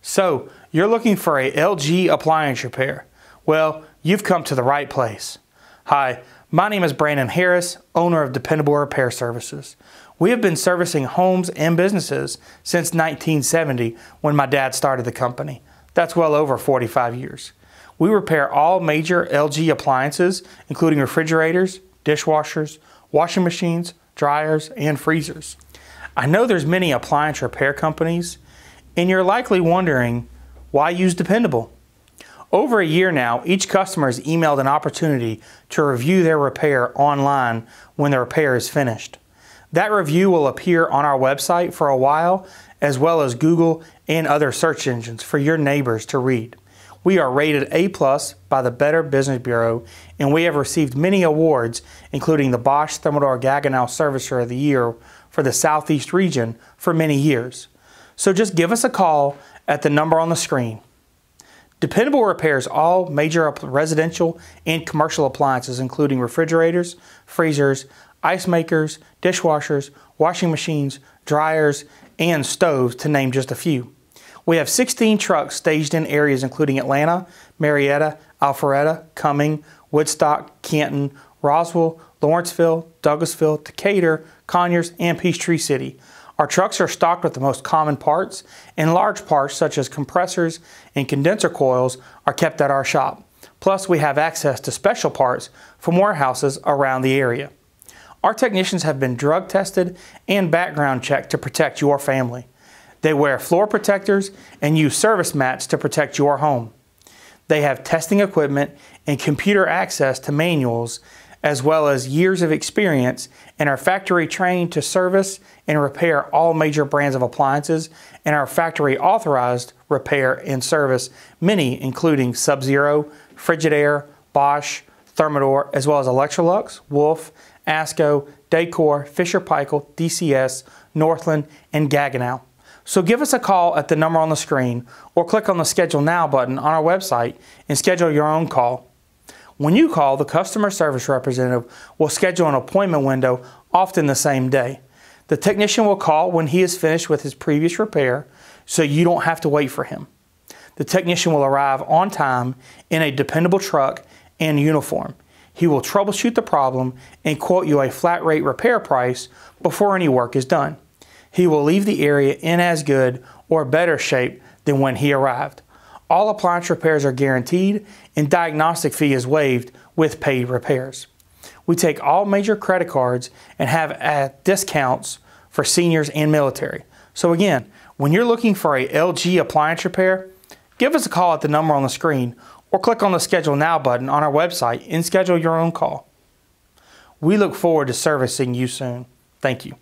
So, you're looking for a LG appliance repair? Well, you've come to the right place. Hi, my name is Brandon Harris, owner of Dependable Repair Services. We have been servicing homes and businesses since 1970 when my dad started the company. That's well over 45 years. We repair all major LG appliances, including refrigerators, dishwashers, washing machines, dryers, and freezers. I know there's many appliance repair companies, and you're likely wondering, why use Dependable? Over a year now, each customer has emailed an opportunity to review their repair online when the repair is finished. That review will appear on our website for a while, as well as Google and other search engines for your neighbors to read. We are rated A+ by the Better Business Bureau, and we have received many awards, including the Bosch Thermador Gaggenau Servicer of the Year for the Southeast region for many years. So just give us a call at the number on the screen. Dependable repairs all major residential and commercial appliances, including refrigerators, freezers, ice makers, dishwashers, washing machines, dryers, and stoves, to name just a few. We have 16 trucks staged in areas including Atlanta, Marietta, Alpharetta, Cumming, Woodstock, Canton, Roswell, Lawrenceville, Douglasville, Decatur, Conyers, and Peachtree City. Our trucks are stocked with the most common parts, and large parts such as compressors and condenser coils are kept at our shop. Plus, we have access to special parts from warehouses around the area. Our technicians have been drug tested and background checked to protect your family. They wear floor protectors and use service mats to protect your home. They have testing equipment and computer access to manuals, as well as years of experience, and are factory trained to service and repair all major brands of appliances, and are factory authorized repair and service many, including Sub-Zero, Frigidaire, Bosch, Thermador, as well as Electrolux, Wolf, ASCO, Dacor, Fisher-Paykel, DCS, Northland, and Gaggenau. So give us a call at the number on the screen, or click on the Schedule Now button on our website and schedule your own call. When you call, the customer service representative will schedule an appointment window, often the same day. The technician will call when he is finished with his previous repair, so you don't have to wait for him. The technician will arrive on time in a dependable truck and uniform. He will troubleshoot the problem and quote you a flat rate repair price before any work is done. He will leave the area in as good or better shape than when he arrived. All appliance repairs are guaranteed, and diagnostic fee is waived with paid repairs. We take all major credit cards and have discounts for seniors and military. So again, when you're looking for a LG appliance repair, give us a call at the number on the screen, or click on the Schedule Now button on our website and schedule your own call. We look forward to servicing you soon. Thank you.